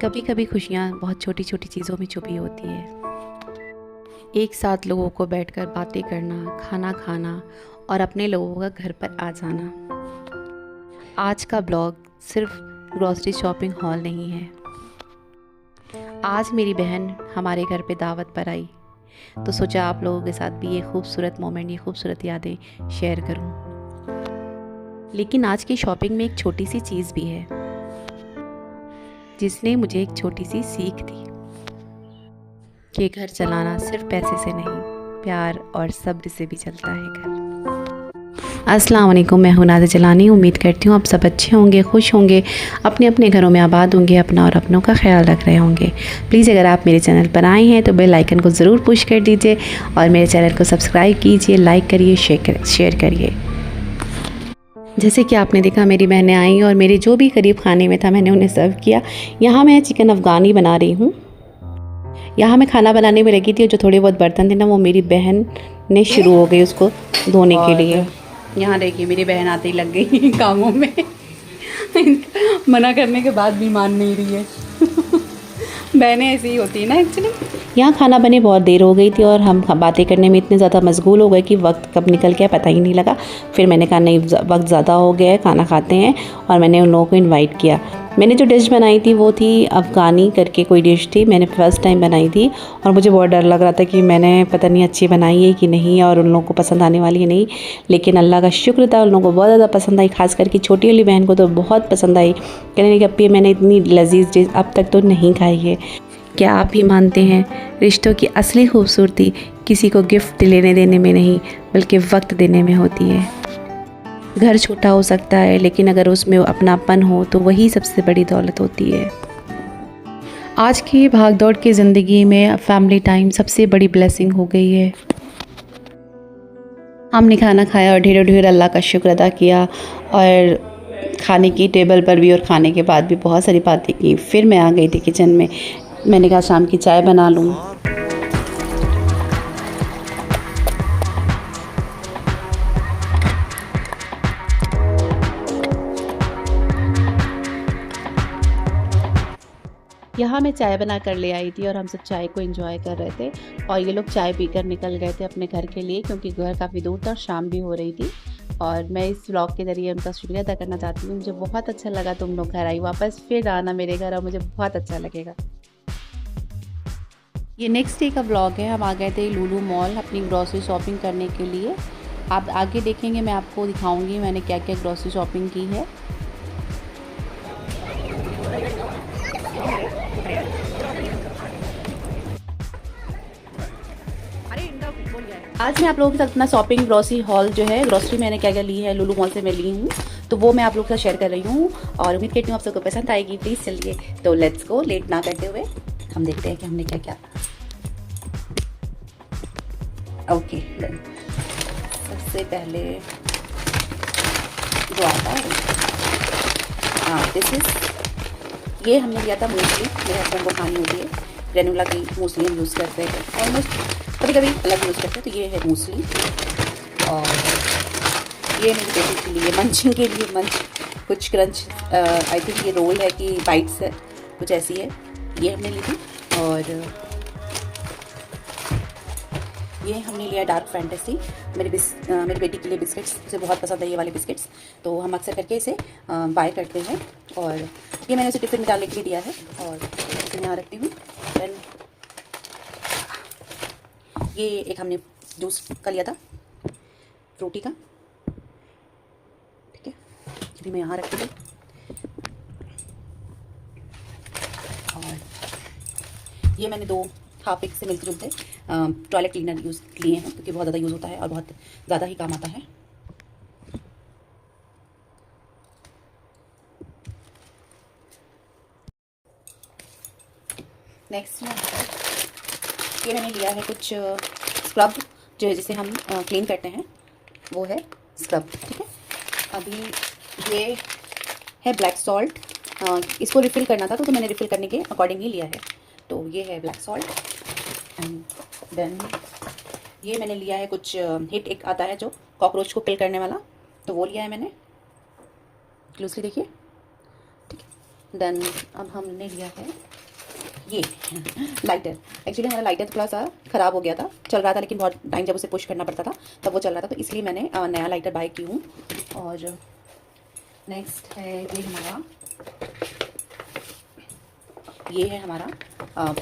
कभी कभी खुशियाँ बहुत छोटी छोटी चीज़ों में छुपी होती है। एक साथ लोगों को बैठकर बातें करना, खाना खाना और अपने लोगों का घर पर आ जाना। आज का ब्लॉग सिर्फ ग्रॉसरी शॉपिंग हॉल नहीं है। आज मेरी बहन हमारे घर पे दावत पर आई, तो सोचा आप लोगों के साथ भी ये खूबसूरत मोमेंट, ये खूबसूरत यादें शेयर करूं। लेकिन आज की शॉपिंग में एक छोटी सी चीज़ भी है जिसने मुझे एक छोटी सी सीख दी कि घर चलाना सिर्फ पैसे से नहीं, प्यार और सब्र से भी चलता है घर। अस्सलाम वालेकुम, मैं हूं नाज़ा जलानी। उम्मीद करती हूँ आप सब अच्छे होंगे, खुश होंगे, अपने अपने घरों में आबाद होंगे, अपना और अपनों का ख्याल रख रहे होंगे। प्लीज़ अगर आप मेरे चैनल पर आए हैं तो बेल आइकन को ज़रूर पुश कर दीजिए और मेरे चैनल को सब्सक्राइब कीजिए, लाइक करिए, शेयर करिए। जैसे कि आपने देखा मेरी बहनें आई और मेरे जो भी करीब खाने में था मैंने उन्हें सर्व किया। यहाँ मैं चिकन अफ़गानी बना रही हूँ। यहाँ मैं खाना बनाने में लगी थी और जो थोड़े बहुत बर्तन थे ना वो मेरी बहन ने शुरू हो गई उसको धोने के लिए। यहाँ देखिए मेरी बहन आते ही लग गई कामों में। मना करने के बाद भी मान नहीं रही है। बहनें ऐसी ही होती है ना एक्चुअली। यहाँ खाना बने बहुत देर हो गई थी और हम बातें करने में इतने ज़्यादा मशगूल हो गए कि वक्त कब निकल गया पता ही नहीं लगा। फिर मैंने कहा नहीं, वक्त ज़्यादा हो गया है, खाना खाते हैं, और मैंने उन लोगों को इनवाइट किया। मैंने जो डिश बनाई थी वो थी अफ़गानी करके कोई डिश थी, मैंने फ़र्स्ट टाइम बनाई थी और मुझे बहुत डर लग रहा था कि मैंने पता नहीं अच्छी बनाई है कि नहीं और उन लोगों को पसंद आने वाली है नहीं। लेकिन अल्लाह का शुक्र था, उन लोगों को बहुत ज़्यादा पसंद आई, खास करके छोटी वाली बहन को तो बहुत पसंद आई। कहने लगी अप्पी मैंने इतनी लजीज डिश अब तक तो नहीं खाई है। क्या आप ही मानते हैं रिश्तों की असली खूबसूरती किसी को गिफ्ट लेने देने में नहीं बल्कि वक्त देने में होती है। घर छोटा हो सकता है लेकिन अगर उसमें अपनापन हो तो वही सबसे बड़ी दौलत होती है। आज की भागदौड़ की ज़िंदगी में फैमिली टाइम सबसे बड़ी ब्लेसिंग हो गई है। हमने खाना खाया और ढेरों ढेर अल्लाह का शुक्र अदा किया और खाने की टेबल पर भी और खाने के बाद भी बहुत सारी बातें की। फिर मैं आ गई थी किचन में। मैंने कहा शाम की चाय बना लूँ। यहाँ मैं चाय बना कर ले आई थी और हम सब चाय को एंजॉय कर रहे थे और ये लोग चाय पीकर निकल गए थे अपने घर के लिए क्योंकि घर काफ़ी दूर था और शाम भी हो रही थी। और मैं इस व्लॉग के ज़रिए उनका शुक्रिया अदा करना चाहती हूँ। मुझे बहुत अच्छा लगा तुम लोग घर आई, वापस फिर आना मेरे घर और मुझे बहुत अच्छा लगेगा। ये नेक्स्ट डे का व्लॉग है। हम आ गए थे लुलु मॉल अपनी ग्रॉसरी शॉपिंग करने के लिए। आप आगे देखेंगे, मैं आपको दिखाऊंगी मैंने क्या क्या ग्रॉसरी शॉपिंग की है। आज मैं आप लोगों के साथ अपना शॉपिंग ग्रॉसरी हॉल जो है, ग्रॉसरी मैंने क्या क्या ली है लुलु मॉल से मैं ली हूँ, तो वो मैं आप लोगों के साथ शेयर कर रही हूँ और उम्मीद करती हूँ आप सबको पसंद आएगी। प्लीज़ चलिए तो लेट्स गो, लेट ना करते हुए हम देखते हैं कि हमने क्या क्या। Okay done. सबसे पहले जो आता है दिस इज, ये हमने लिया था मूसली। मेरे हस्बैंड को खानी होती है, ग्रेनुला की मूसली हम यूज़ करते हैं, ऑलमोस्ट कभी कभी अलग यूज़ करते हैं। तो ये है मूसली और ये मेरी बेटी के लिए मंचिंग के लिए कुछ क्रंच, आई थिंक ये रोल है कि बाइट्स है, कुछ ऐसी है, ये हमने ली थी। और ये हमने लिया डार्क फैंटेसी। मेरी बेटी के लिए बिस्किट्स, उसे बहुत पसंद है ये वाले बिस्किट्स, तो हम अक्सर करके इसे बाय करते हैं। और ये मैंने उसे टिफ़िन में डालने के लिए दिया है और इसे यहाँ रखती हूँ। देन ये एक हमने जूस का लिया था फ्रूटी का, ठीक है, ये भी मैं यहाँ रखती हूँ। और ये मैंने 2 हाफ एक से मिलते जुलते टॉयलेट क्लीनर यूज़ लिए हैं क्योंकि बहुत ज़्यादा यूज़ होता है और बहुत ज़्यादा ही काम आता है। नेक्स्ट में ये मैंने लिया है कुछ स्क्रब जो है जिसे हम क्लीन करते हैं, वो है स्क्रब, ठीक है। अभी ये है ब्लैक सॉल्ट, इसको रिफ़िल करना था तो मैंने रिफ़िल करने के अकॉर्डिंग ही लिया है। तो ये है ब्लैक सॉल्ट। एंड देन ये मैंने लिया है कुछ हिट, एक आता है जो कॉकरोच को किल करने वाला, तो वो लिया है मैंने। क्लोजली देखिए, ठीक है। देन अब हमने लिया है ये लाइटर। एक्चुअली हमारा लाइटर थोड़ा सा ख़राब हो गया था, चल रहा था लेकिन बहुत टाइम जब उसे पुश करना पड़ता था तब वो चल रहा था, तो इसलिए मैंने नया लाइटर बाय की हूँ। और नेक्स्ट है ये है हमारा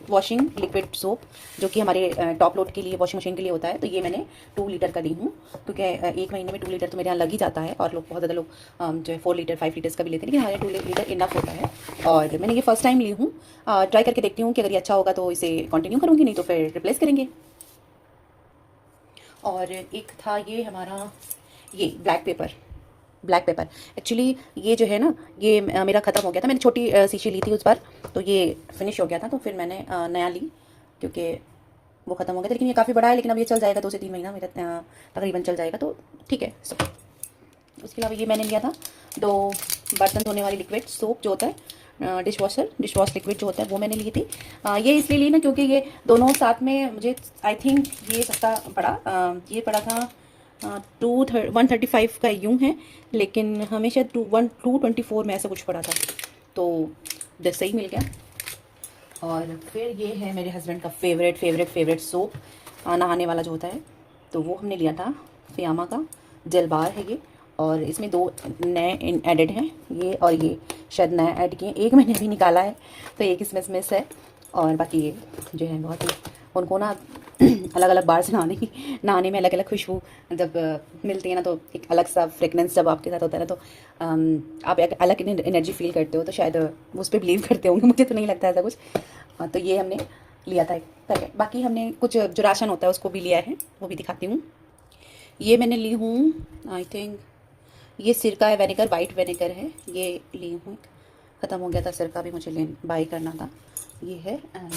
वॉशिंग लिक्विड सोप, जो कि हमारे टॉप लोड के लिए वॉशिंग मशीन के लिए होता है। तो ये मैंने 2 लीटर का ली हूँ, क्योंकि एक महीने में 2 लीटर तो मेरे यहाँ लग ही जाता है, और लोग बहुत ज़्यादा लोग जो है 4 लीटर 5 लीटर्स का भी लेते हैं, लेकिन हमारे 2 लीटर इनफ होता है। और मैंने ये फर्स्ट टाइम ली हूँ, ट्राई करके देखती हूँ कि अगर ये अच्छा होगा तो इसे कंटिन्यू करूँगी, नहीं तो फिर रिप्लेस करेंगे। और एक था ये हमारा ये ब्लैक पेपर। एक्चुअली ये जो है ना, ये मेरा ख़त्म हो गया था, मैंने छोटी शीशी ली थी उस पर, तो ये फिनिश हो गया था, तो फिर मैंने नया ली क्योंकि वो ख़त्म हो गया था। लेकिन ये काफ़ी बड़ा है, लेकिन अब ये चल जाएगा 2 से 3 महीना मेरा तकरीबन चल जाएगा, तो ठीक है। उसके अलावा ये मैंने लिया था 2 बर्तन धोने वाली लिक्विड सोप जो होता है, डिश वॉश लिक्विड जो होता है, वो मैंने ली थी। ये इसलिए ली ना क्योंकि ये दोनों साथ में मुझे आई थिंक ये सस्ता पड़ा। ये पड़ा था 135 का यूँ है, लेकिन हमेशा 224 में ऐसा कुछ पड़ा था, तो जैसे सही मिल गया। और फिर ये है मेरे हस्बैंड का फेवरेट सोप, नहाने वाला जो होता है, तो वो हमने लिया था फियामा का जेल बार है ये। और इसमें 2 नए एडेड हैं, ये और ये शायद नया ऐड किए, एक मैंने भी निकाला है, तो एक इसमें मिस है। और बाकी ये जो है बहुत ही उनको ना अलग अलग बार से नहाने में अलग अलग खुशबू जब मिलती है ना, तो एक अलग सा फ्रेगनेंस जब आपके साथ होता है ना, तो आप एक अलग एनर्जी फील करते हो, तो शायद वो उस पर बिलीव करते होंगे, मुझे तो नहीं लगता ऐसा कुछ। तो ये हमने लिया था एक पैकेट। बाकी हमने कुछ जो राशन होता है उसको भी लिया है, वो भी दिखाती हूँ। ये मैंने ली हूँ आई थिंक ये सिरका है, विनेगर, वाइट विनेगर है, ये ली हूँ। ख़त्म हो गया था सिरका भी, मुझे बाई करना था, ये है। एंड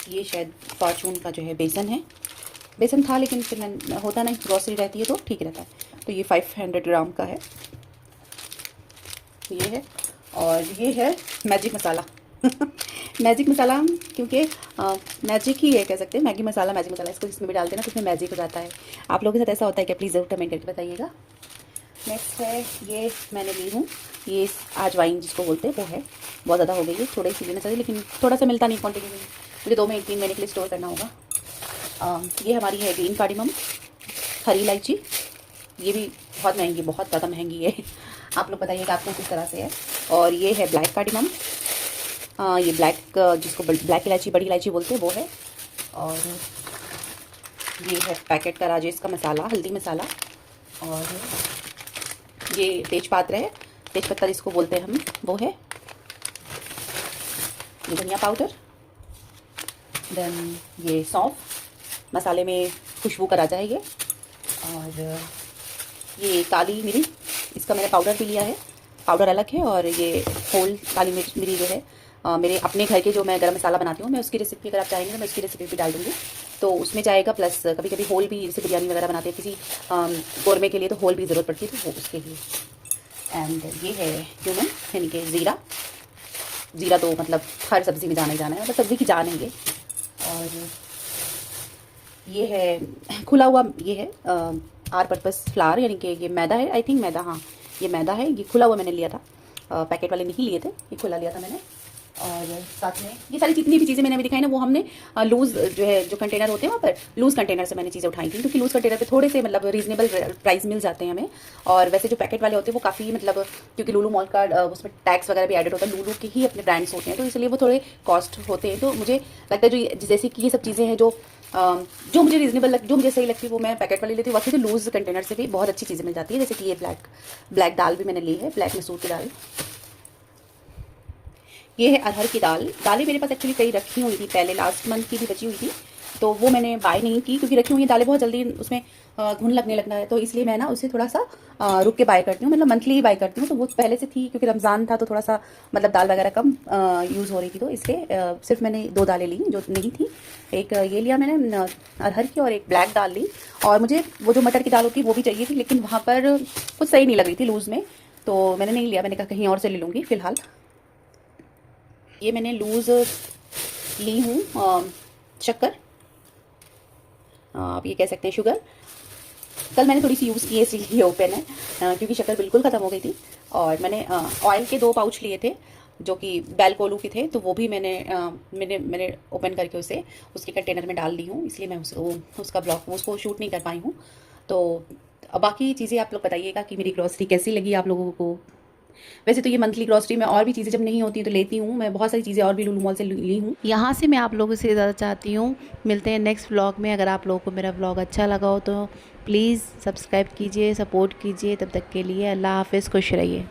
ये शायद फॉर्चून का जो है बेसन था, लेकिन फिर मैं होता नहीं, ग्रॉसरी रहती है तो ठीक रहता है। तो ये 500 ग्राम का है, ये है। और ये है मैजिक मसाला मैजिक मसाला, क्योंकि मैजिक ही है कह सकते हैं, मैजिक मसाला, इसको जिसमें भी डालते हैं ना तो उसमें मैजिक हो जाता है। आप लोगों के साथ ऐसा होता है क्या? प्लीज़ ज़रूर कमेंट करके बताइएगा। नेक्स्ट है ये मैंने ली हूँ, ये अजवाइन जिसको बोलते हैं, वो है। बहुत ज़्यादा हो गई है, थोड़ा ही सी लेना चाहिए, लेकिन थोड़ा सा मिलता नहीं क्वान्टिटी में, मुझे 2 महीने 3 महीने के लिए स्टोर करना होगा। ये हमारी है ग्रीन कार्डिमम, हरी इलायची, ये भी बहुत महंगी, बहुत ज़्यादा महंगी है आप लोग बताइएगा आपको किस तरह से है। और ये है ब्लैक कार्डिमम, ये जिसको ब्लैक इलायची, बड़ी इलायची बोलते हैं, वो है। और ये है पैकेट का राजेश का मसाला, हल्दी मसाला। और ये तेजपत्ता है, तेजपत्ता जिसको बोलते हैं हम, वो है। ये धनिया पाउडर, देन ये सौंफ, मसाले में खुशबू का राजा है ये। और ये काली मिरी, इसका मैंने पाउडर भी लिया है, पाउडर अलग है, और ये होल काली मिरी जो है मेरे अपने घर के जो मैं गरम मसाला बनाती हूँ, मैं उसकी रेसिपी अगर आप चाहेंगे तो मैं उसकी रेसिपी भी डाल दूँगी, तो उसमें जाएगा। प्लस कभी कभी होल भी, जैसे बिरयानी वगैरह बनाते हैं किसी कौरमे के लिए, तो होल भी ज़रूरत पड़ती है, तो वो उसके लिए। एंड ये है क्यूमिन, यानी कि ज़ीरा तो मतलब हर सब्ज़ी में जाना ही जाना है, मतलब सब्ज़ी की जान है ये। और ये है खुला हुआ, ये है आर पर्पस फ्लावर, यानी कि ये मैदा है, आई थिंक मैदा, हाँ ये मैदा है। ये खुला हुआ मैंने लिया था, पैकेट वाले नहीं लिए थे, ये खुला लिया था मैंने। और साथ में ये सारी जितनी भी चीज़ें मैंने अभी दिखाई ना, वो हमने लूज़ जो है, जो कंटेनर होते हैं वहाँ पर लूज़ कंटेनर से मैंने चीज़ें उठाई थी, क्योंकि लूज़ कंटेनर पे थोड़े से मतलब रीज़नेबल प्राइस मिल जाते हैं हमें। और वैसे जो पैकेट वाले होते हैं वो काफ़ी मतलब, क्योंकि लूलू मॉल का उसमें टैक्स वगैरह भी एडेड होता है, लूलू के ही अपने ब्रांड्स होते हैं, तो इसलिए वो थोड़े कॉस्ट होते हैं। तो मुझे लगता है जो जैसे कि ये सब चीज़ें हैं जो मुझे रीजनेबल जो मुझे सही लगती है, वो मैं पैकेट वाली लेती हूँ। बाकी जो लूज़ कंटेनर से भी बहुत अच्छी चीज़ें मिल जाती है, जैसे कि ये ब्लैक दाल भी मैंने ली है, ब्लैक मसूर की दाल। ये है अरहर की दालें मेरे पास एक्चुअली कई रखी हुई थी पहले, लास्ट मंथ की भी बची हुई थी, तो वो मैंने बाय नहीं की, क्योंकि रखी हुई दालें बहुत जल्दी उसमें घुन लगने लगना है, तो इसलिए मैं ना उसे थोड़ा सा रुक के बाय करती हूँ, मतलब मंथली ही बाय करती हूँ। तो वो पहले से थी, क्योंकि रमज़ान था तो थोड़ा सा मतलब दाल वगैरह कम यूज़ हो रही थी, तो इसलिए सिर्फ मैंने 2 दालें ली जो नहीं थी। एक ये लिया मैंने अरहर की, और एक ब्लैक दाल ली। और मुझे वो जो मटर की दाल होती है वो भी चाहिए थी, लेकिन वहाँ पर कुछ सही नहीं लग रही थी लूज़ में, तो मैंने नहीं लिया, मैंने कहा कहीं और से ले लूँगी फ़िलहाल। ये मैंने लूज़ ली हूँ शक्कर, आप ये कह सकते हैं शुगर। कल मैंने थोड़ी सी यूज़ की है, इसलिए ओपन है, क्योंकि शक्कर बिल्कुल ख़त्म हो गई थी। और मैंने ऑयल के 2 पाउच लिए थे जो कि बेलकोलू के थे, तो वो भी मैंने ओपन करके उसे उसके कंटेनर में डाल दी हूँ, इसलिए मैं उसका ब्लॉग उसको शूट नहीं कर पाई हूँ। तो बाकी चीज़ें आप लोग बताइएगा कि मेरी ग्रॉसरी कैसी लगी आप लोगों को। वैसे तो ये मंथली ग्रॉसरी में और भी चीज़ें जब नहीं होती तो लेती हूँ, मैं बहुत सारी चीज़ें और भी लुलु मॉल से ली हूँ। यहाँ से मैं आप लोगों से ज़्यादा चाहती हूँ, मिलते हैं नेक्स्ट व्लॉग में। अगर आप लोगों को मेरा व्लॉग अच्छा लगा हो तो प्लीज़ सब्सक्राइब कीजिए, सपोर्ट कीजिए। तब तक के लिए अल्लाह हाफ़िज़, खुश रहिए।